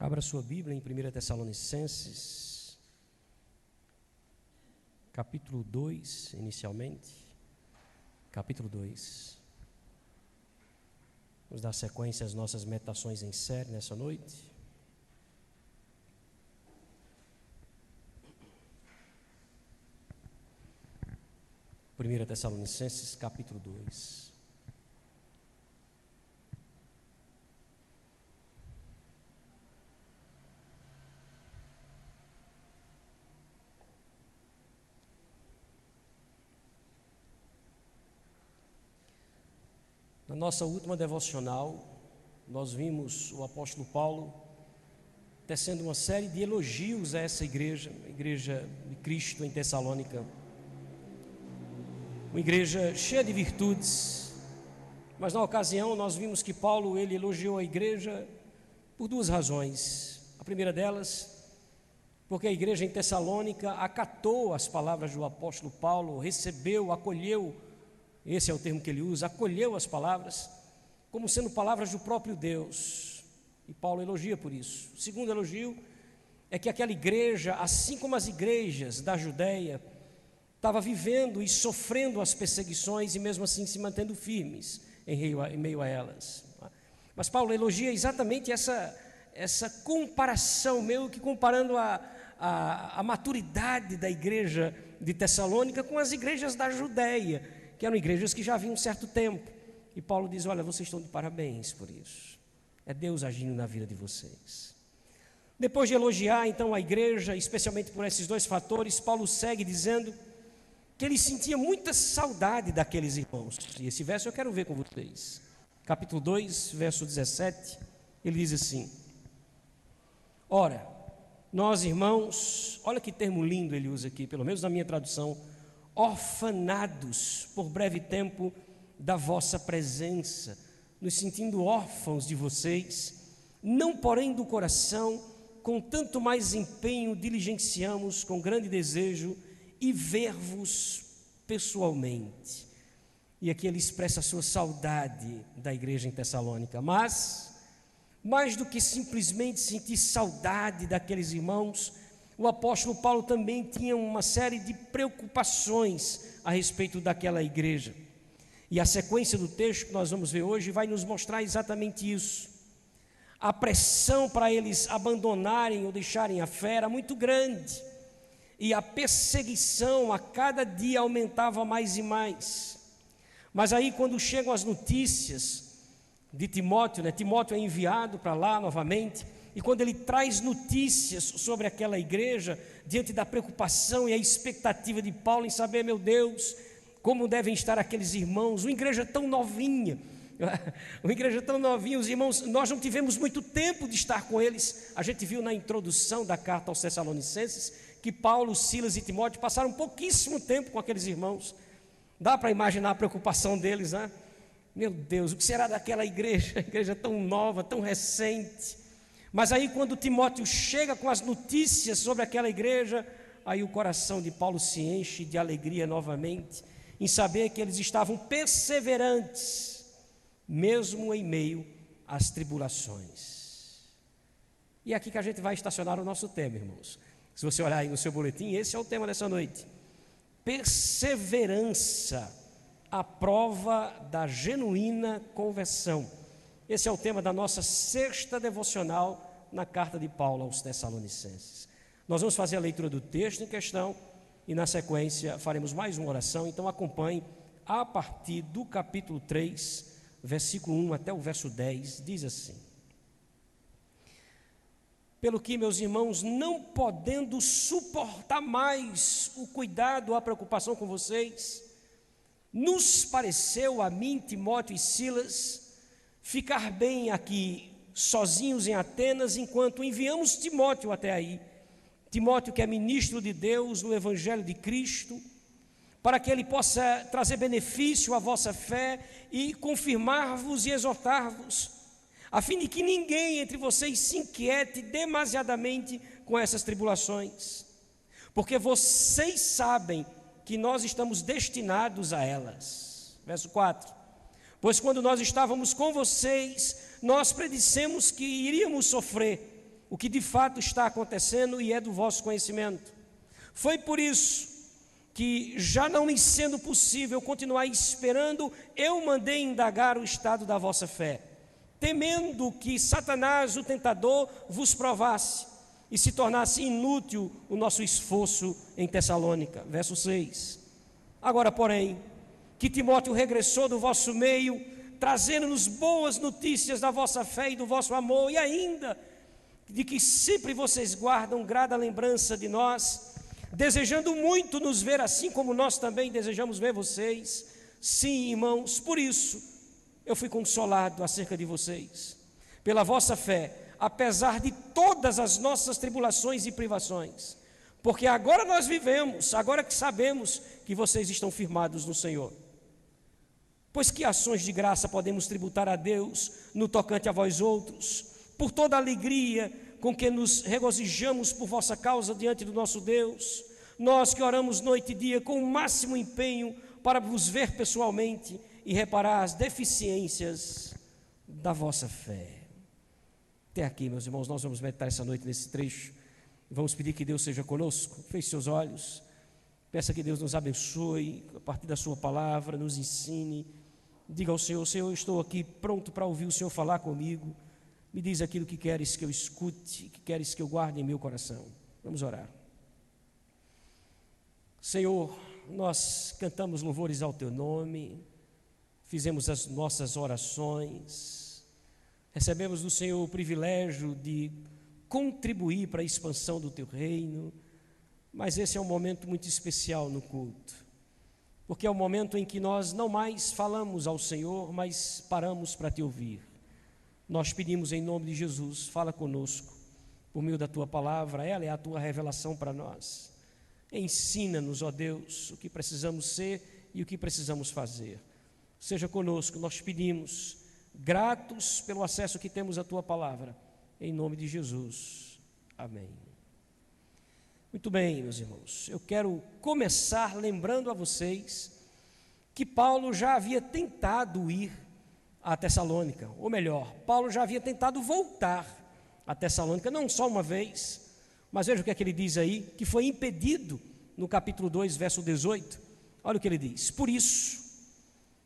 Abra sua Bíblia em 1 Tessalonicenses, capítulo 2, inicialmente. Capítulo 2. Vamos dar sequência às nossas meditações em série nessa noite. Primeira Tessalonicenses, capítulo 2. Na nossa última devocional, nós vimos o apóstolo Paulo tecendo uma série de elogios a essa igreja, a igreja de Cristo em Tessalônica. Uma igreja cheia de virtudes, mas na ocasião nós vimos que Paulo ele elogiou a igreja por duas razões. A primeira delas, porque a igreja em Tessalônica acatou as palavras do apóstolo Paulo, recebeu, acolheu, esse é o termo que ele usa, acolheu as palavras como sendo palavras do próprio Deus, e Paulo elogia por isso. O segundo elogio é que aquela igreja, assim como as igrejas da Judéia, estava vivendo e sofrendo as perseguições e mesmo assim se mantendo firmes em meio a elas. Mas Paulo elogia exatamente essa comparação, meio que comparando a maturidade da igreja de Tessalônica com as igrejas da Judéia, que eram igrejas que já haviam um certo tempo. E Paulo diz: olha, vocês estão de parabéns por isso. É Deus agindo na vida de vocês. Depois de elogiar então a igreja, especialmente por esses dois fatores, Paulo segue dizendo que ele sentia muita saudade daqueles irmãos. E esse verso eu quero ver com vocês. Capítulo 2, verso 17, ele diz assim: ora, nós irmãos, olha que termo lindo ele usa aqui, pelo menos na minha tradução, orfanados por breve tempo da vossa presença, nos sentindo órfãos de vocês, não porém do coração, com tanto mais empenho diligenciamos com grande desejo e ver-vos pessoalmente. E aqui ele expressa a sua saudade da igreja em Tessalônica, mas mais do que simplesmente sentir saudade daqueles irmãos, o apóstolo Paulo também tinha uma série de preocupações a respeito daquela igreja. E a sequência do texto que nós vamos ver hoje vai nos mostrar exatamente isso. A pressão para eles abandonarem ou deixarem a fé era muito grande, e a perseguição a cada dia aumentava mais e mais. Mas aí quando chegam as notícias de Timóteo, Timóteo é enviado para lá novamente, e quando ele traz notícias sobre aquela igreja, diante da preocupação e a expectativa de Paulo em saber, meu Deus, como devem estar aqueles irmãos, uma igreja tão novinha, os irmãos, nós não tivemos muito tempo de estar com eles. A gente viu na introdução da carta aos Tessalonicenses que Paulo, Silas e Timóteo passaram pouquíssimo tempo com aqueles irmãos. Dá para imaginar a preocupação deles, né? Meu Deus, o que será daquela igreja? A igreja tão nova, tão recente. Mas aí quando Timóteo chega com as notícias sobre aquela igreja, aí o coração de Paulo se enche de alegria novamente, em saber que eles estavam perseverantes, mesmo em meio às tribulações. E é aqui que a gente vai estacionar o nosso tema, irmãos. Se você olhar aí no seu boletim, esse é o tema dessa noite: perseverança, a prova da genuína conversão. Esse é o tema da nossa sexta devocional na carta de Paulo aos Tessalonicenses. Nós vamos fazer a leitura do texto em questão e na sequência faremos mais uma oração. Então acompanhe a partir do capítulo 3, versículo 1 até o verso 10, diz assim: pelo que, meus irmãos, não podendo suportar mais o cuidado, a preocupação com vocês, nos pareceu a mim, Timóteo e Silas, ficar bem aqui sozinhos em Atenas, enquanto enviamos Timóteo até aí. Timóteo, que é ministro de Deus no Evangelho de Cristo, para que ele possa trazer benefício à vossa fé e confirmar-vos e exortar-vos, a fim de que ninguém entre vocês se inquiete demasiadamente com essas tribulações, porque vocês sabem que nós estamos destinados a elas. Verso 4: pois quando nós estávamos com vocês, nós predissemos que iríamos sofrer, o que de fato está acontecendo e é do vosso conhecimento. Foi por isso que, já não me sendo possível continuar esperando, eu mandei indagar o estado da vossa fé, temendo que Satanás, o tentador, vos provasse e se tornasse inútil o nosso esforço em Tessalônica. Verso 6. Agora, porém, que Timóteo regressou do vosso meio, trazendo-nos boas notícias da vossa fé e do vosso amor, e ainda de que sempre vocês guardam grata lembrança de nós, desejando muito nos ver assim como nós também desejamos ver vocês. Sim, irmãos, por isso eu fui consolado acerca de vocês, pela vossa fé, apesar de todas as nossas tribulações e privações, porque agora nós vivemos, agora que sabemos que vocês estão firmados no Senhor. Pois que ações de graça podemos tributar a Deus no tocante a vós outros, por toda a alegria com que nos regozijamos por vossa causa diante do nosso Deus, nós que oramos noite e dia com o máximo empenho para vos ver pessoalmente e reparar as deficiências da vossa fé. Até aqui, meus irmãos, nós vamos meditar essa noite nesse trecho. Vamos pedir que Deus seja conosco. Feche seus olhos. Peça que Deus nos abençoe a partir da sua palavra, nos ensine. Diga ao Senhor: Senhor, eu estou aqui pronto para ouvir o Senhor falar comigo. Me diz aquilo que queres que eu escute, que queres que eu guarde em meu coração. Vamos orar. Senhor, nós cantamos louvores ao teu nome, fizemos as nossas orações, recebemos do Senhor o privilégio de contribuir para a expansão do teu reino, mas esse é um momento muito especial no culto, porque é o momento em que nós não mais falamos ao Senhor, mas paramos para te ouvir. Nós pedimos em nome de Jesus, fala conosco, por meio da tua palavra, ela é a tua revelação para nós. Ensina-nos, ó Deus, o que precisamos ser e o que precisamos fazer. Seja conosco, nós pedimos, gratos pelo acesso que temos à tua palavra, em nome de Jesus. Amém. Muito bem, meus irmãos, eu quero começar lembrando a vocês que Paulo já havia tentado ir a Tessalônica, ou melhor, Paulo já havia tentado voltar a Tessalônica, não só uma vez, mas veja o que é que ele diz aí, que foi impedido no capítulo 2, verso 18. Olha o que ele diz: por isso,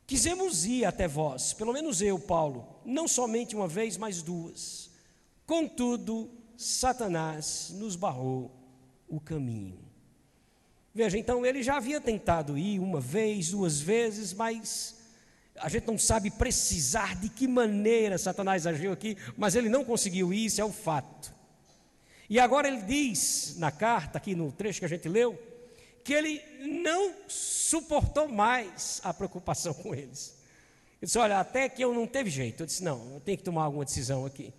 quisemos ir até vós, pelo menos eu, Paulo, não somente uma vez, mas duas. Contudo, Satanás nos barrou o caminho. Veja, então ele já havia tentado ir uma vez, duas vezes, mas a gente não sabe precisar de que maneira Satanás agiu aqui, mas ele não conseguiu ir, isso é o fato. E agora ele diz na carta, aqui no trecho que a gente leu, que ele não suportou mais a preocupação com eles. Ele disse: olha, até que eu não teve jeito. Eu disse: não, eu tenho que tomar alguma decisão aqui.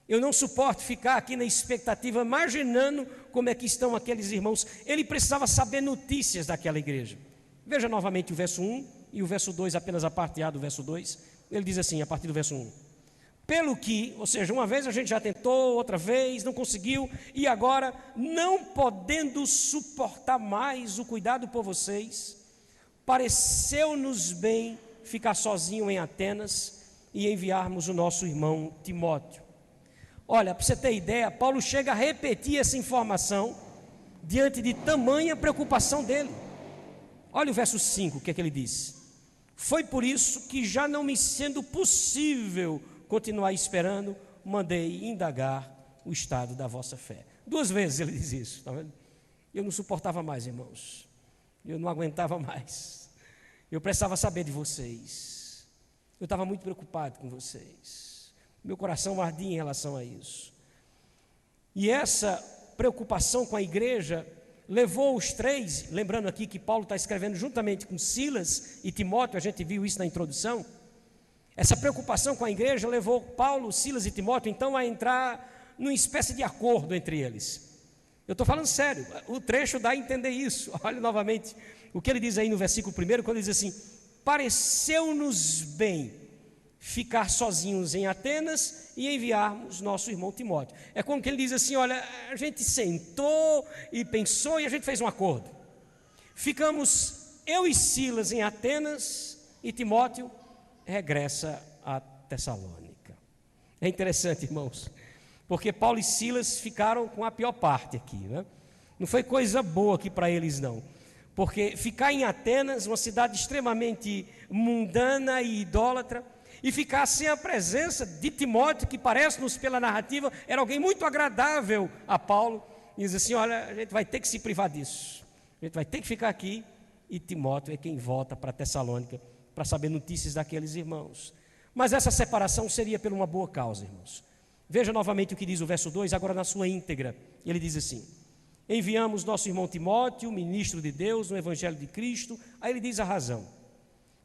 Eu não suporto ficar aqui na expectativa, imaginando como é que estão aqueles irmãos. Ele precisava saber notícias daquela igreja. Veja novamente o verso 1 e o verso 2, apenas a parte A do verso 2. Ele diz assim, a partir do verso 1. Pelo que, ou seja, uma vez a gente já tentou, outra vez não conseguiu, e agora, não podendo suportar mais o cuidado por vocês, pareceu-nos bem ficar sozinho em Atenas e enviarmos o nosso irmão Timóteo. Olha, para você ter ideia, Paulo chega a repetir essa informação diante de tamanha preocupação dele. Olha o verso 5, o que é que ele diz? Foi por isso que, já não me sendo possível continuar esperando, mandei indagar o estado da vossa fé. 2 vezes ele diz isso, tá vendo? Eu não suportava mais, irmãos. Eu não aguentava mais. Eu precisava saber de vocês. Eu estava muito preocupado com vocês. Meu coração ardia em relação a isso. E essa preocupação com a igreja levou os 3, lembrando aqui que Paulo está escrevendo juntamente com Silas e Timóteo, a gente viu isso na introdução. Essa preocupação com a igreja levou Paulo, Silas e Timóteo, então, a entrar numa espécie de acordo entre eles. Eu estou falando sério, o trecho dá a entender isso. Olha novamente o que ele diz aí no versículo 1, quando ele diz assim: pareceu-nos bem ficar sozinhos em Atenas e enviarmos nosso irmão Timóteo. É como que ele diz assim: olha, a gente sentou e pensou e a gente fez um acordo. Ficamos eu e Silas em Atenas e Timóteo regressa a Tessalônica. É interessante, irmãos, porque Paulo e Silas ficaram com a pior parte aqui, né? Não foi coisa boa aqui para eles, não. Porque ficar em Atenas, uma cidade extremamente mundana e idólatra, e ficar sem a presença de Timóteo, que parece-nos pela narrativa, era alguém muito agradável a Paulo, e diz assim: olha, a gente vai ter que se privar disso, a gente vai ter que ficar aqui, e Timóteo é quem volta para Tessalônica, para saber notícias daqueles irmãos. Mas essa separação seria por uma boa causa, irmãos. Veja novamente o que diz o verso 2, agora na sua íntegra. Ele diz assim: enviamos nosso irmão Timóteo, ministro de Deus, no Evangelho de Cristo. Aí ele diz a razão: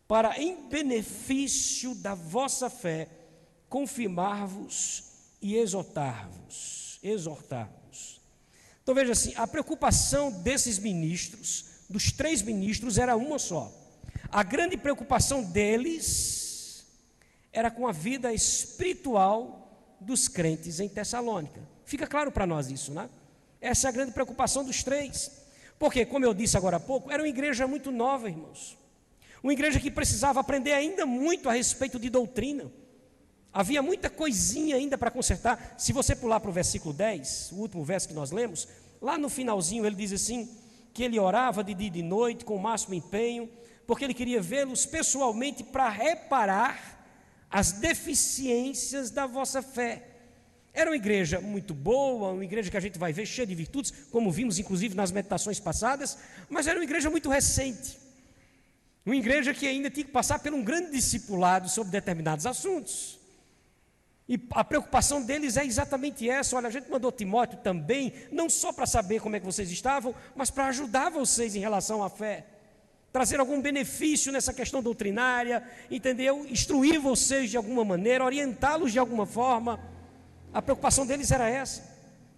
para em benefício da vossa fé, confirmar-vos e exortar-vos. Então veja assim, a preocupação desses ministros, dos 3 ministros, era uma só. A grande preocupação deles era com a vida espiritual dos crentes em Tessalônica. Fica claro para nós isso, né? Essa é a grande preocupação dos 3. Porque, como eu disse agora há pouco, era uma igreja muito nova, irmãos. Uma igreja que precisava aprender ainda muito a respeito de doutrina. Havia muita coisinha ainda para consertar. Se você pular para o versículo 10, o último verso que nós lemos, lá no finalzinho ele diz assim, que ele orava de dia e de noite com o máximo empenho, porque ele queria vê-los pessoalmente para reparar as deficiências da vossa fé. Era uma igreja muito boa, uma igreja que a gente vai ver cheia de virtudes, como vimos inclusive nas meditações passadas, mas era uma igreja muito recente. Uma igreja que ainda tinha que passar por um grande discipulado sobre determinados assuntos. E a preocupação deles é exatamente essa: olha, a gente mandou Timóteo também, não só para saber como é que vocês estavam, mas para ajudar vocês em relação à fé, trazer algum benefício nessa questão doutrinária, entendeu? Instruir vocês de alguma maneira, orientá-los de alguma forma. A preocupação deles era essa.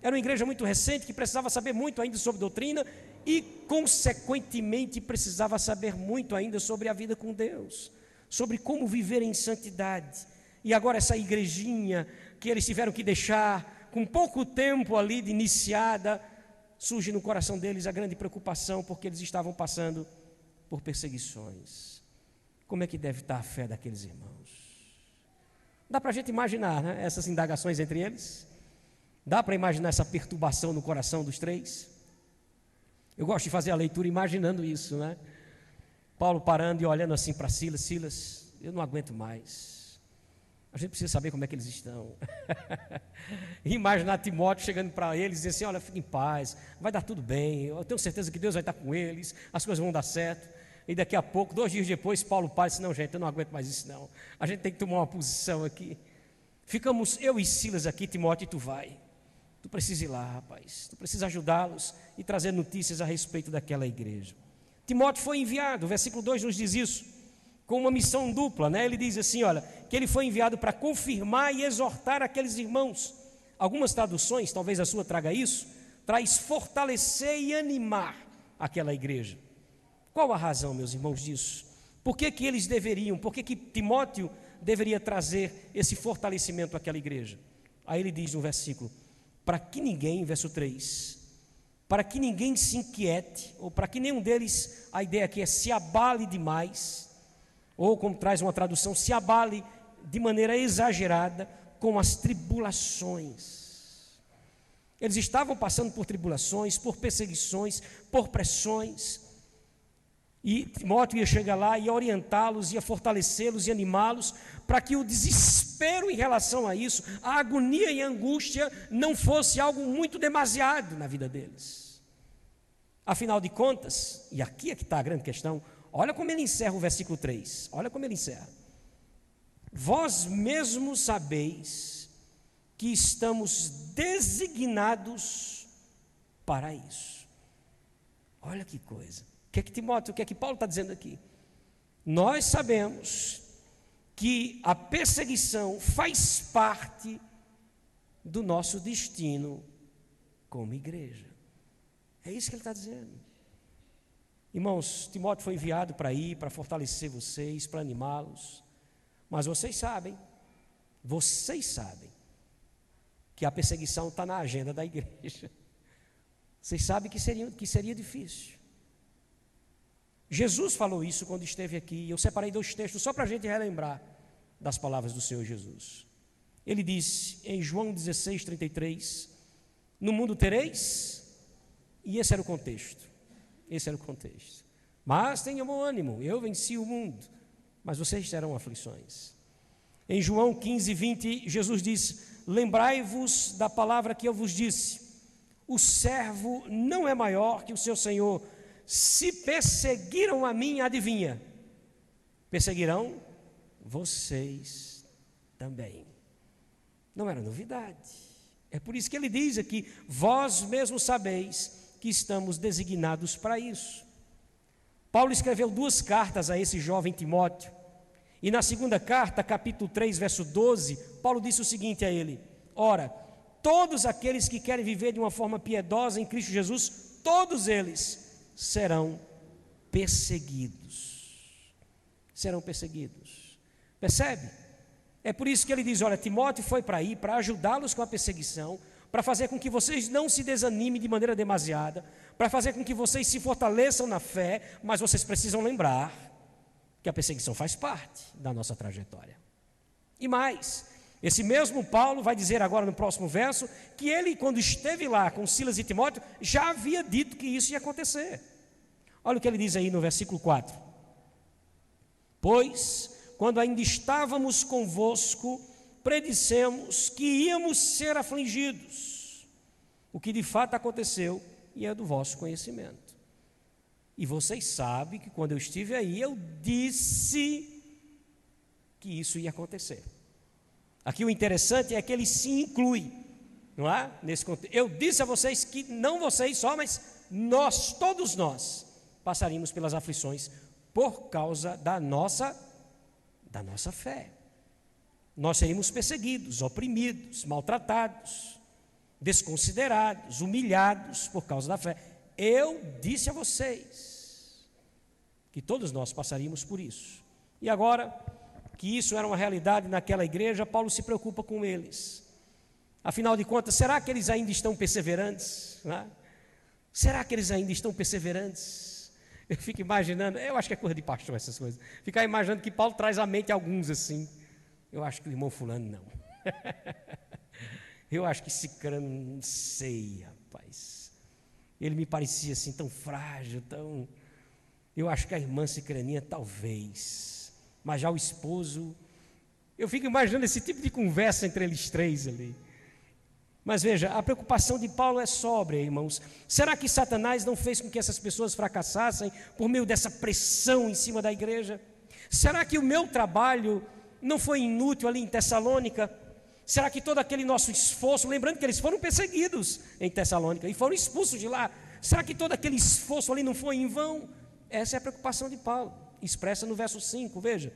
Era uma igreja muito recente, que precisava saber muito ainda sobre doutrina e, consequentemente, precisava saber muito ainda sobre a vida com Deus, sobre como viver em santidade. E agora essa igrejinha que eles tiveram que deixar, com pouco tempo ali de iniciada, surge no coração deles a grande preocupação, porque eles estavam passando por perseguições. Como é que deve estar a fé daqueles irmãos? Dá para a gente imaginar, né, essas indagações entre eles? Dá para imaginar essa perturbação no coração dos 3? Eu gosto de fazer a leitura imaginando isso, né? Paulo parando e olhando assim para Silas: Silas, eu não aguento mais. A gente precisa saber como é que eles estão. E imaginar Timóteo chegando para eles e dizer assim: olha, fique em paz, vai dar tudo bem, eu tenho certeza que Deus vai estar com eles, as coisas vão dar certo. E daqui a pouco, 2 dias depois, Paulo para e disse: não, gente, eu não aguento mais isso não. A gente tem que tomar uma posição aqui. Ficamos eu e Silas aqui, Timóteo, e tu vai. Tu precisa ir lá, rapaz. Tu precisa ajudá-los e trazer notícias a respeito daquela igreja. Timóteo foi enviado, o versículo 2 nos diz isso, com uma missão dupla, né? Ele diz assim, olha, que ele foi enviado para confirmar e exortar aqueles irmãos. Algumas traduções, talvez a sua traga isso, traz fortalecer e animar aquela igreja. Qual a razão, meus irmãos, disso? Por que eles deveriam, por que Timóteo deveria trazer esse fortalecimento àquela igreja? Aí ele diz no versículo: para que ninguém, verso 3, para que ninguém se inquiete, ou para que nenhum deles, a ideia aqui é se abale demais, ou como traz uma tradução, se abale de maneira exagerada com as tribulações. Eles estavam passando por tribulações, por perseguições, por pressões, e Timóteo ia chegar lá, ia orientá-los, ia fortalecê-los e animá-los, para que o desespero em relação a isso, a agonia e a angústia, não fosse algo muito demasiado na vida deles. Afinal de contas, e aqui é que está a grande questão, olha como ele encerra o versículo 3, olha como ele encerra: vós mesmos sabeis que estamos designados para isso. Olha que coisa. O que é que Timóteo, o que é que Paulo está dizendo aqui? Nós sabemos que a perseguição faz parte do nosso destino como igreja. É isso que ele está dizendo. Irmãos, Timóteo foi enviado para ir, para fortalecer vocês, para animá-los, mas vocês sabem que a perseguição está na agenda da igreja. Vocês sabem que seria difícil. Jesus falou isso quando esteve aqui. Eu separei 2 textos só para a gente relembrar das palavras do Senhor Jesus. Ele disse em João 16:33, no mundo tereis, e esse era o contexto, mas tenham bom ânimo, eu venci o mundo, mas vocês terão aflições. Em João 15:20, Jesus disse, lembrai-vos da palavra que eu vos disse, o servo não é maior que o seu senhor. Se perseguiram a mim, adivinha, perseguirão vocês também. Não era novidade. É por isso que ele diz aqui, vós mesmos sabeis que estamos designados para isso. Paulo escreveu 2 cartas a esse jovem Timóteo, e na segunda carta, capítulo 3, verso 12, Paulo disse o seguinte a ele, ora, todos aqueles que querem viver de uma forma piedosa em Cristo Jesus, todos eles serão perseguidos. Percebe? É por isso que ele diz, olha, Timóteo foi para aí, para ajudá-los com a perseguição, para fazer com que vocês não se desanimem de maneira demasiada, para fazer com que vocês se fortaleçam na fé, mas vocês precisam lembrar que a perseguição faz parte da nossa trajetória. E mais, esse mesmo Paulo vai dizer agora no próximo verso, que ele, quando esteve lá com Silas e Timóteo, já havia dito que isso ia acontecer. Olha o que ele diz aí no versículo 4. Pois, quando ainda estávamos convosco, predissemos que íamos ser afligidos, o que de fato aconteceu e é do vosso conhecimento. E vocês sabem que quando eu estive aí, eu disse que isso ia acontecer. Aqui o interessante é que ele se inclui, não é? Nesse contexto. Eu disse a vocês que não vocês só, mas nós, todos nós, passaríamos pelas aflições por causa da nossa fé. Nós seríamos perseguidos, oprimidos, maltratados, desconsiderados, humilhados por causa da fé. Eu disse a vocês que todos nós passaríamos por isso. E agora que isso era uma realidade naquela igreja, Paulo se preocupa com eles. Afinal de contas, será que eles ainda estão perseverantes? Será que eles ainda estão perseverantes? Eu fico imaginando, eu acho que é coisa de pastor essas coisas, ficar imaginando que Paulo traz à mente alguns assim. Eu acho que o irmão fulano não. Eu acho que esse crânio, não sei, rapaz. Ele me parecia assim tão frágil, tão... Eu acho que a irmã Cicraninha talvez, mas já o esposo... Eu fico imaginando esse tipo de conversa entre eles três ali. Mas veja, a preocupação de Paulo é sóbria, irmãos. Será que Satanás não fez com que essas pessoas fracassassem por meio dessa pressão em cima da igreja? Será que o meu trabalho não foi inútil ali em Tessalônica? Será que todo aquele nosso esforço, lembrando que eles foram perseguidos em Tessalônica e foram expulsos de lá, será que todo aquele esforço ali não foi em vão? Essa é a preocupação de Paulo, expressa no verso 5, veja.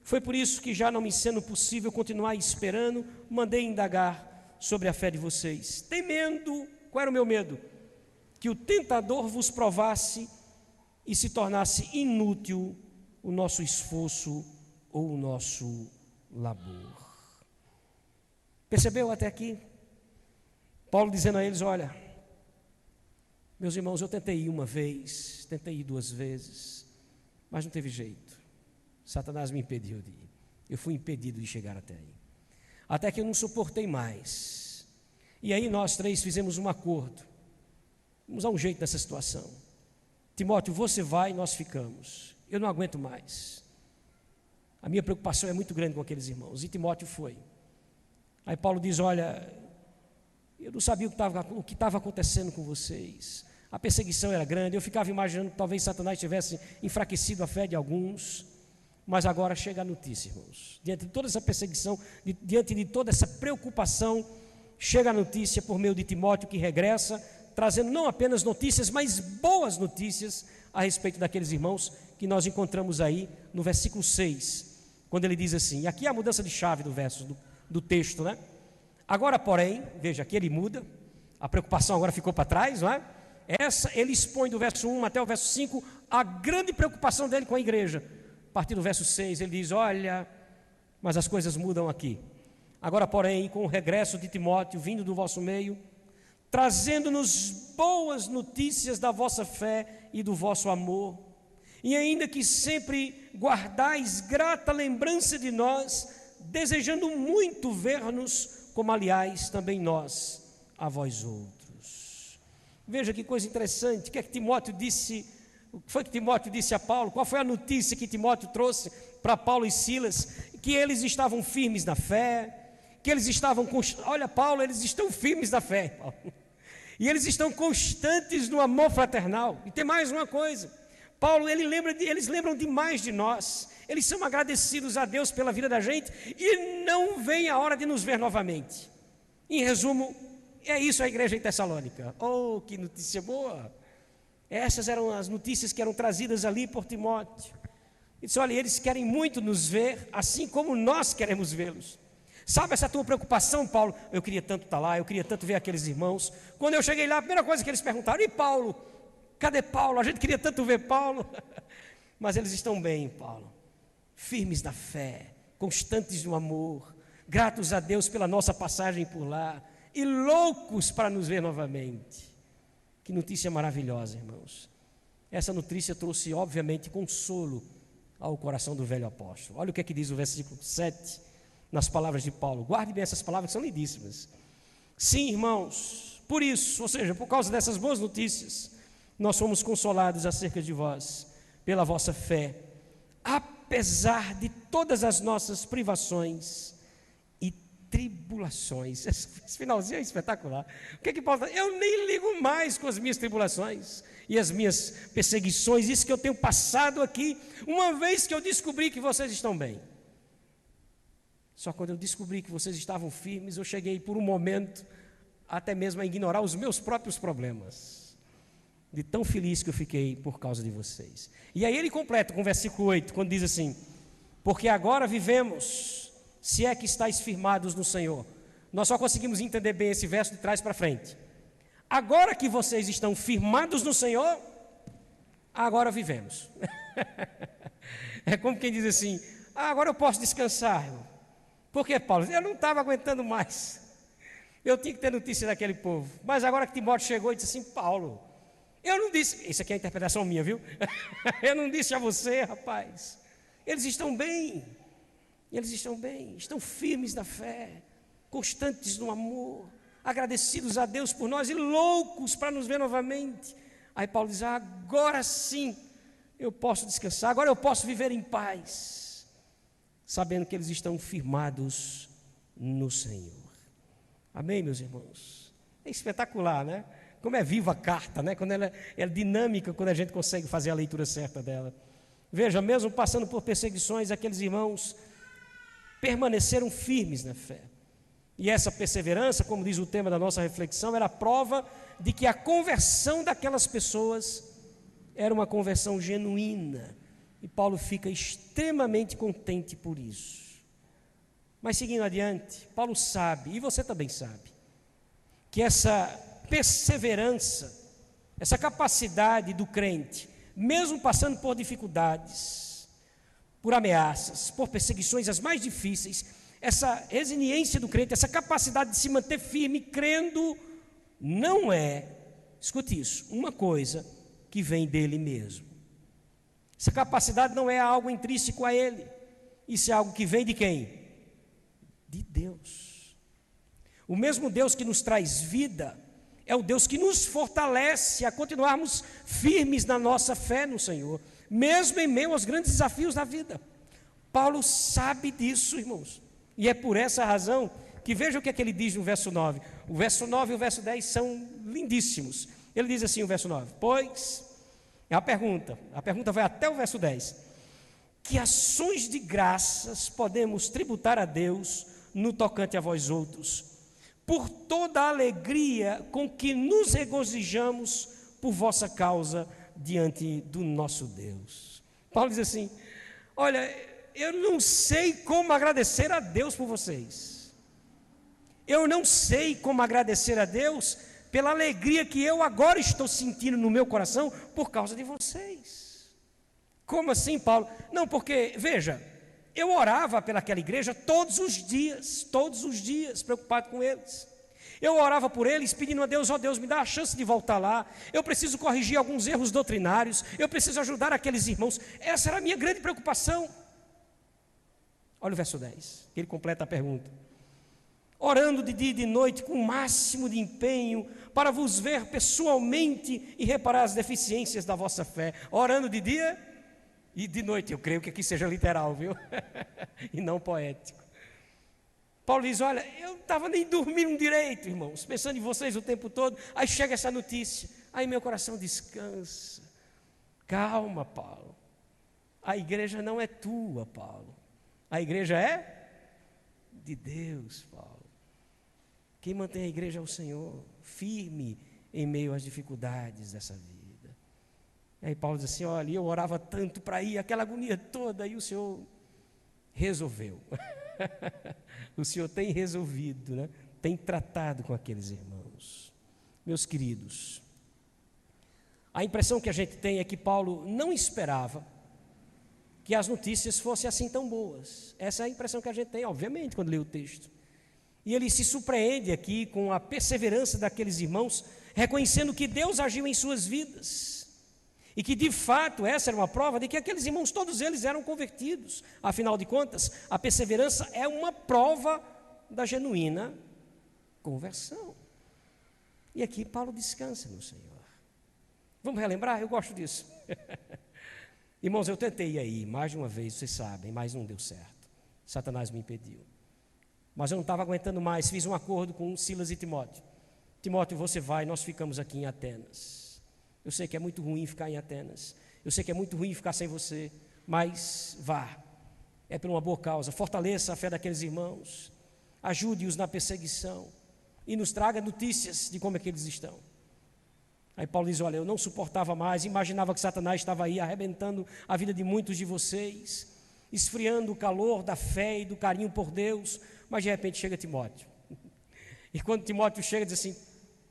Foi por isso que, já não me sendo possível continuar esperando, mandei indagar sobre a fé de vocês, temendo, qual era o meu medo? Que o tentador vos provasse e se tornasse inútil o nosso esforço ou o nosso labor. Percebeu até aqui? Paulo dizendo a eles, olha, meus irmãos, eu tentei ir uma vez, tentei ir 2 vezes, mas não teve jeito. Satanás me impediu de ir. Eu fui impedido de chegar até aí. Até que eu não suportei mais. E aí nós 3 fizemos um acordo. Vamos dar um jeito nessa situação. Timóteo, você vai, nós ficamos. Eu não aguento mais. A minha preocupação é muito grande com aqueles irmãos. E Timóteo foi. Aí Paulo diz, olha, eu não sabia o que estava acontecendo com vocês. A perseguição era grande, eu ficava imaginando que talvez Satanás tivesse enfraquecido a fé de alguns, mas agora chega a notícia, irmãos. Diante de toda essa perseguição, diante de toda essa preocupação, chega a notícia por meio de Timóteo, que regressa, trazendo não apenas notícias, mas boas notícias a respeito daqueles irmãos que nós encontramos aí no versículo 6, quando ele diz assim, e aqui é a mudança de chave do verso, do texto, né? Agora, porém, veja, aqui ele muda, a preocupação agora ficou para trás, não é? Ele expõe do verso 1 até o verso 5 a grande preocupação dele com a igreja. A partir do verso 6 ele diz, olha, mas as coisas mudam aqui. Agora, porém, com o regresso de Timóteo vindo do vosso meio, trazendo-nos boas notícias da vossa fé e do vosso amor, e ainda que sempre guardais grata lembrança de nós desejando muito ver-nos, como aliás também nós a vós outros. Veja que coisa interessante, o que é que Timóteo disse, o que foi que Timóteo disse a Paulo? Qual foi a notícia que Timóteo trouxe para Paulo e Silas? Que eles estavam firmes na fé, que eles estavam, olha Paulo, eles estão firmes na fé, Paulo. E eles estão constantes no amor fraternal. E tem mais uma coisa, Paulo, eles lembram demais de nós, eles são agradecidos a Deus pela vida da gente, e não vem a hora de nos ver novamente. Em resumo, é isso a igreja em Tessalônica. Oh, que notícia boa! Essas eram as notícias que eram trazidas ali por Timóteo. Ele disse, olha, eles querem muito nos ver, assim como nós queremos vê-los. Sabe essa tua preocupação, Paulo? Eu queria tanto estar lá, eu queria tanto ver aqueles irmãos. Quando eu cheguei lá, a primeira coisa que eles perguntaram, e Paulo? Cadê Paulo? A gente queria tanto ver Paulo. Mas eles estão bem, Paulo, firmes na fé, constantes no amor, gratos a Deus pela nossa passagem por lá, e loucos para nos ver novamente. Que notícia maravilhosa, irmãos. Essa notícia trouxe, obviamente, consolo ao coração do velho apóstolo. Olha o que é que diz o versículo 7, nas palavras de Paulo. Guarde bem essas palavras que são lindíssimas. Sim, irmãos, por isso, ou seja, por causa dessas boas notícias, nós somos consolados acerca de vós, pela vossa fé, apesar de todas as nossas privações e tribulações. Esse finalzinho é espetacular. O que é que Paulo fala? Eu nem ligo mais com as minhas tribulações e as minhas perseguições, isso que eu tenho passado aqui, uma vez que eu descobri que vocês estão bem. Só quando eu descobri que vocês estavam firmes, eu cheguei por um momento até mesmo a ignorar os meus próprios problemas, de tão feliz que eu fiquei por causa de vocês. E aí ele completa com o versículo 8, quando diz assim, porque agora vivemos, se é que estáis firmados no Senhor. Nós só conseguimos entender bem esse verso de trás para frente. Agora que vocês estão firmados no Senhor, agora vivemos. É como quem diz assim, agora eu posso descansar, irmão. Por que, Paulo? Eu não estava aguentando mais. Eu tinha que ter notícia daquele povo. Mas agora que Timóteo chegou e disse assim, Paulo, eu não disse, isso aqui é a interpretação minha, viu? Eu não disse a você, rapaz. Eles estão bem, estão firmes na fé, constantes no amor, agradecidos a Deus por nós e loucos para nos ver novamente. Aí Paulo diz, agora sim eu posso descansar, agora eu posso viver em paz, sabendo que eles estão firmados no Senhor. Amém, meus irmãos? É espetacular, né? Como é viva a carta, né? Quando ela é dinâmica, quando a gente consegue fazer a leitura certa dela. Veja, mesmo passando por perseguições, aqueles irmãos permaneceram firmes na fé. E essa perseverança, como diz o tema da nossa reflexão, era a prova de que a conversão daquelas pessoas era uma conversão genuína. E Paulo fica extremamente contente por isso. Mas seguindo adiante, Paulo sabe, e você também sabe, que essa perseverança, essa capacidade do crente, mesmo passando por dificuldades, por ameaças, por perseguições as mais difíceis, essa resiliência do crente, essa capacidade de se manter firme, crendo, não é, escute isso, uma coisa que vem dele mesmo. Essa capacidade não é algo intrínseco a ele, isso é algo que vem de quem? De Deus. O mesmo Deus que nos traz vida, é o Deus que nos fortalece a continuarmos firmes na nossa fé no Senhor, mesmo em meio aos grandes desafios da vida. Paulo sabe disso, irmãos, e é por essa razão que veja o que é que ele diz no verso 9. O verso 9 e o verso 10 são lindíssimos. Ele diz assim, o verso 9, pois, a pergunta vai até o verso 10, que ações de graças podemos tributar a Deus no tocante a vós outros, por toda a alegria com que nos regozijamos por vossa causa diante do nosso Deus. Paulo diz assim, olha, eu não sei como agradecer a Deus por vocês, eu não sei como agradecer a Deus pela alegria que eu agora estou sentindo no meu coração por causa de vocês. Como assim, Paulo? Não, porque, veja, eu orava pelaquela igreja todos os dias, preocupado com eles. Eu orava por eles, pedindo a Deus, ó Deus, me dá a chance de voltar lá, eu preciso corrigir alguns erros doutrinários, eu preciso ajudar aqueles irmãos. Essa era a minha grande preocupação. Olha o verso 10, que ele completa a pergunta. Orando de dia e de noite com o máximo de empenho para vos ver pessoalmente e reparar as deficiências da vossa fé. Orando de dia e de noite. Eu creio que aqui seja literal, viu? E não poético. Paulo diz, olha, eu não estava nem dormindo direito, irmãos, pensando em vocês o tempo todo. Aí chega essa notícia, aí meu coração descansa. Calma, Paulo. A igreja não é tua, Paulo. A igreja é de Deus, Paulo. Quem mantém a igreja é o Senhor, firme em meio às dificuldades dessa vida. E aí Paulo diz assim, olha, eu orava tanto para ir, aquela agonia toda, e o Senhor resolveu. O Senhor tem resolvido, né? Tem tratado com aqueles irmãos. Meus queridos, a impressão que a gente tem é que Paulo não esperava que as notícias fossem assim tão boas. Essa é a impressão que a gente tem, obviamente, quando lê o texto. E ele se surpreende aqui com a perseverança daqueles irmãos, reconhecendo que Deus agiu em suas vidas. E que de fato essa era uma prova de que aqueles irmãos, todos eles eram convertidos. Afinal de contas, a perseverança é uma prova da genuína conversão. E aqui Paulo descansa no Senhor. Vamos relembrar? Eu gosto disso. Irmãos, eu tentei ir aí mais de uma vez, vocês sabem, mas não deu certo. Satanás me impediu. Mas eu não estava aguentando mais, fiz um acordo com Silas e Timóteo. Timóteo, você vai, nós ficamos aqui em Atenas. Eu sei que é muito ruim ficar em Atenas. Eu sei que é muito ruim ficar sem você, mas vá. É por uma boa causa. Fortaleça a fé daqueles irmãos. Ajude-os na perseguição. E nos traga notícias de como é que eles estão. Aí Paulo diz, olha, eu não suportava mais, imaginava que Satanás estava aí arrebentando a vida de muitos de vocês, esfriando o calor da fé e do carinho por Deus, mas de repente chega Timóteo. E quando Timóteo chega, diz assim,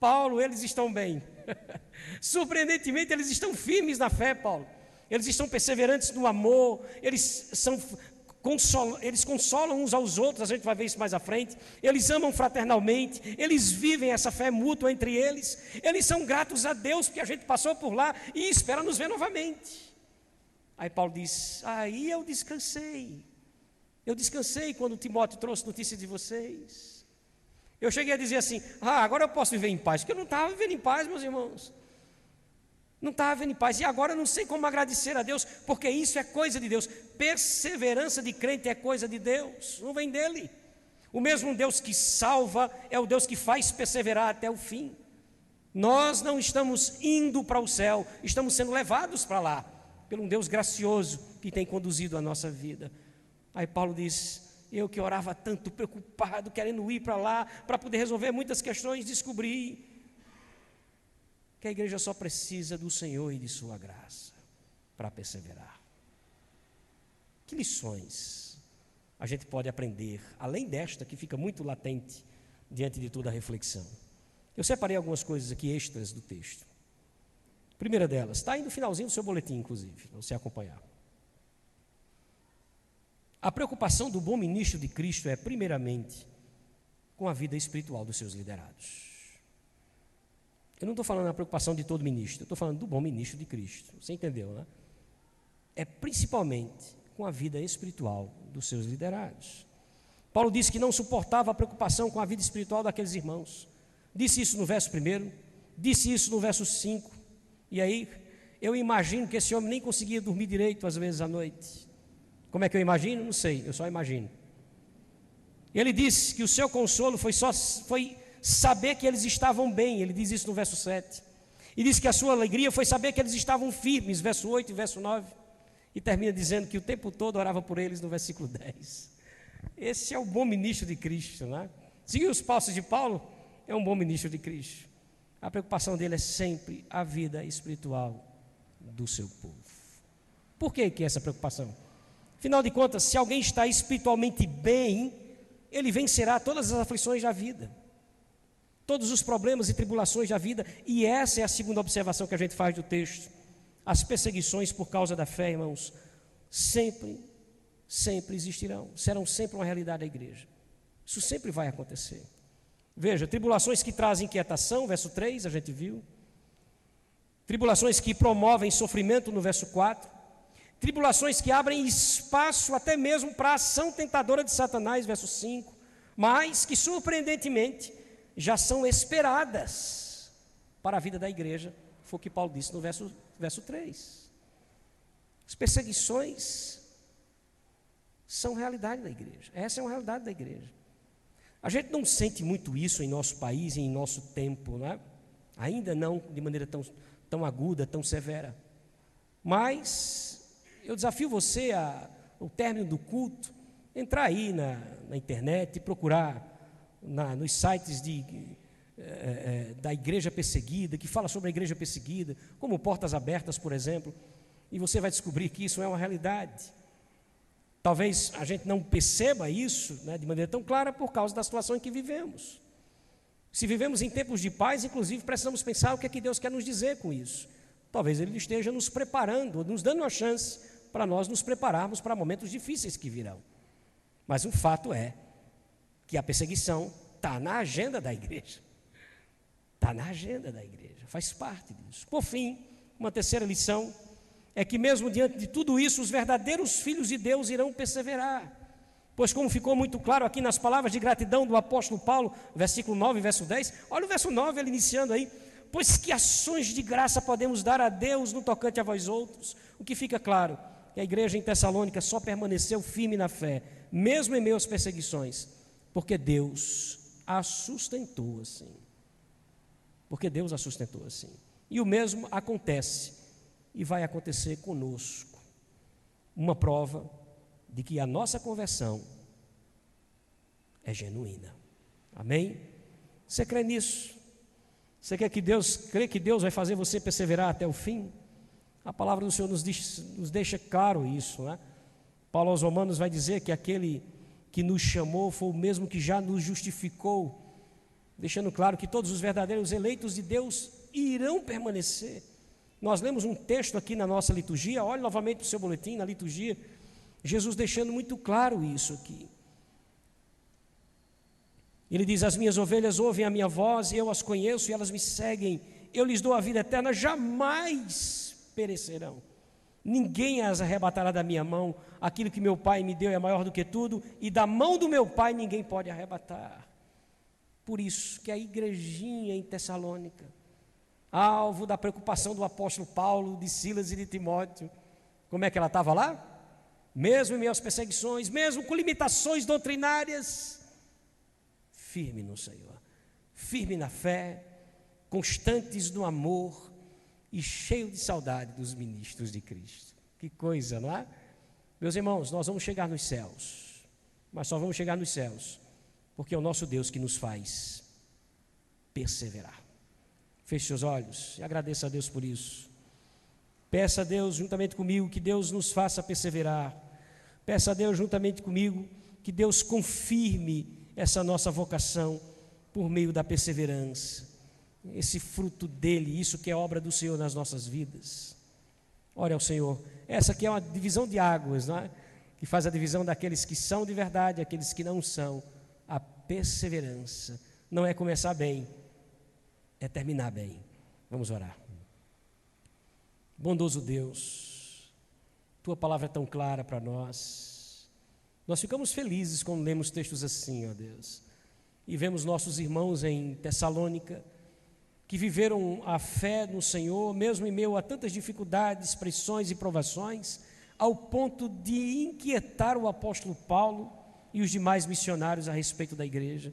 Paulo, eles estão bem. Surpreendentemente, eles estão firmes na fé, Paulo. Eles estão perseverantes no amor, eles consolam uns aos outros, a gente vai ver isso mais à frente. Eles amam fraternalmente, eles vivem essa fé mútua entre eles. Eles são gratos a Deus porque a gente passou por lá e espera nos ver novamente. Aí Paulo diz, aí eu descansei. Eu descansei quando Timóteo trouxe notícia de vocês. Eu cheguei a dizer assim, agora eu posso viver em paz, porque eu não estava vivendo em paz, meus irmãos. Não estava vivendo em paz, e agora eu não sei como agradecer a Deus, porque isso é coisa de Deus. Perseverança de crente é coisa de Deus, não vem dele. O mesmo Deus que salva é o Deus que faz perseverar até o fim. Nós não estamos indo para o céu, estamos sendo levados para lá, por um Deus gracioso que tem conduzido a nossa vida. Aí Paulo diz, eu que orava tanto, preocupado, querendo ir para lá, para poder resolver muitas questões, descobri que a igreja só precisa do Senhor e de sua graça para perseverar. Que lições a gente pode aprender, além desta que fica muito latente diante de toda a reflexão? Eu separei algumas coisas aqui extras do texto. Primeira delas, está aí no finalzinho do seu boletim, inclusive, para você acompanhar. A preocupação do bom ministro de Cristo é, primeiramente, com a vida espiritual dos seus liderados. Eu não estou falando da preocupação de todo ministro, eu estou falando do bom ministro de Cristo. Você entendeu, né? É principalmente com a vida espiritual dos seus liderados. Paulo disse que não suportava a preocupação com a vida espiritual daqueles irmãos. Disse isso no verso 1, disse isso no verso 5. E aí, eu imagino que esse homem nem conseguia dormir direito às vezes à noite. Como é que eu imagino? Não sei, eu só imagino. Ele disse que o seu consolo foi saber que eles estavam bem, ele diz isso no verso 7. E diz que a sua alegria foi saber que eles estavam firmes, verso 8 e verso 9. E termina dizendo que o tempo todo orava por eles no versículo 10. Esse é o bom ministro de Cristo, né? Seguir os passos de Paulo é um bom ministro de Cristo. A preocupação dele é sempre a vida espiritual do seu povo. Por que essa preocupação? Afinal de contas, se alguém está espiritualmente bem, ele vencerá todas as aflições da vida, todos os problemas e tribulações da vida. E essa é a segunda observação que a gente faz do texto. As perseguições por causa da fé, irmãos, sempre existirão, serão sempre uma realidade da igreja. Isso sempre vai acontecer. Veja, tribulações que trazem inquietação, verso 3, a gente viu. Tribulações que promovem sofrimento, no verso 4. tribulações que abrem espaço até mesmo para a ação tentadora de Satanás, verso 5, mas que surpreendentemente já são esperadas para a vida da igreja, foi o que Paulo disse no verso 3. As perseguições são realidade da igreja, essa é uma realidade da igreja. A gente não sente muito isso em nosso país e em nosso tempo, né? Ainda não de maneira tão aguda, tão severa, mas eu desafio você ao término do culto, entrar aí na internet e procurar nos sites da igreja perseguida, que fala sobre a igreja perseguida, como Portas Abertas, por exemplo, e você vai descobrir que isso é uma realidade. Talvez a gente não perceba isso, né, de maneira tão clara por causa da situação em que vivemos. Se vivemos em tempos de paz, inclusive, precisamos pensar o que é que Deus quer nos dizer com isso. Talvez Ele esteja nos preparando, nos dando uma chance para nós nos prepararmos para momentos difíceis que virão. Mas o fato é que a perseguição está na agenda da igreja. Está na agenda da igreja, faz parte disso. Por fim, uma terceira lição é que mesmo diante de tudo isso, os verdadeiros filhos de Deus irão perseverar. Pois como ficou muito claro aqui nas palavras de gratidão do apóstolo Paulo, versículo 9 e verso 10, olha o verso 9, ele iniciando aí: pois que ações de graça podemos dar a Deus no tocante a vós outros? O que fica claro, que a igreja em Tessalônica só permaneceu firme na fé, mesmo em meio às perseguições, porque Deus a sustentou assim. Porque Deus a sustentou assim. E o mesmo acontece e vai acontecer conosco. Uma prova de que a nossa conversão é genuína. Amém? Você crê nisso? Você crê que Deus vai fazer você perseverar até o fim? A palavra do Senhor nos deixa claro isso, né? Paulo aos Romanos vai dizer que aquele que nos chamou foi o mesmo que já nos justificou, deixando claro que todos os verdadeiros eleitos de Deus irão permanecer. Nós lemos um texto aqui na nossa liturgia, olhe novamente o seu boletim, na liturgia, Jesus deixando muito claro isso aqui. Ele diz: as minhas ovelhas ouvem a minha voz, e eu as conheço e elas me seguem, eu lhes dou a vida eterna, jamais perecerão, ninguém as arrebatará da minha mão, aquilo que meu Pai me deu é maior do que tudo, e da mão do meu Pai ninguém pode arrebatar. Por isso que a igrejinha em Tessalônica, alvo da preocupação do apóstolo Paulo, de Silas e de Timóteo, como é que ela estava lá? Mesmo em meio às perseguições, mesmo com limitações doutrinárias, firme no Senhor, firme na fé, constantes no amor e cheio de saudade dos ministros de Cristo. Que coisa, não é? Meus irmãos, nós vamos chegar nos céus, mas só vamos chegar nos céus porque é o nosso Deus que nos faz perseverar. Feche seus olhos e agradeça a Deus por isso. Peça a Deus juntamente comigo que Deus nos faça perseverar. Peça a Deus juntamente comigo que Deus confirme essa nossa vocação por meio da perseverança. Esse fruto dele, isso que é obra do Senhor nas nossas vidas. Ore ao Senhor. Essa aqui é uma divisão de águas, não é? Que faz a divisão daqueles que são de verdade e aqueles que não são. A perseverança não é começar bem, é terminar bem. Vamos orar. Bondoso Deus, tua palavra é tão clara para nós. Nós ficamos felizes quando lemos textos assim, ó Deus, e vemos nossos irmãos em Tessalônica que viveram a fé no Senhor, mesmo em meio a tantas dificuldades, pressões e provações, ao ponto de inquietar o apóstolo Paulo e os demais missionários a respeito da igreja.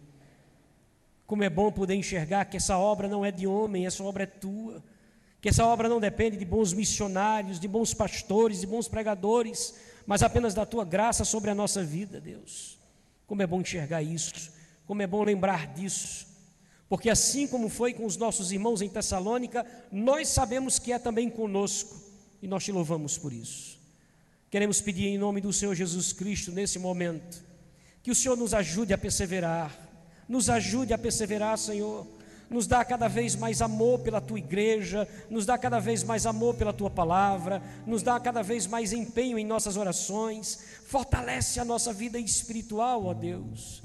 Como é bom poder enxergar que essa obra não é de homem, essa obra é tua, que essa obra não depende de bons missionários, de bons pastores, de bons pregadores, mas apenas da tua graça sobre a nossa vida, Deus. Como é bom enxergar isso, como é bom lembrar disso, porque assim como foi com os nossos irmãos em Tessalônica, nós sabemos que é também conosco, e nós te louvamos por isso. Queremos pedir em nome do Senhor Jesus Cristo, nesse momento, que o Senhor nos ajude a perseverar, Senhor, nos dá cada vez mais amor pela Tua igreja, nos dá cada vez mais amor pela Tua palavra, nos dá cada vez mais empenho em nossas orações, fortalece a nossa vida espiritual, ó Deus,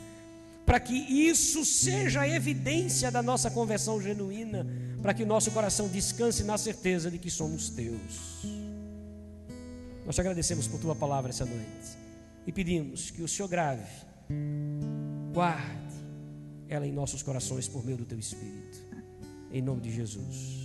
para que isso seja a evidência da nossa conversão genuína, para que o nosso coração descanse na certeza de que somos Teus. Nós te agradecemos por tua palavra essa noite e pedimos que o Senhor guarde ela em nossos corações por meio do teu Espírito, em nome de Jesus.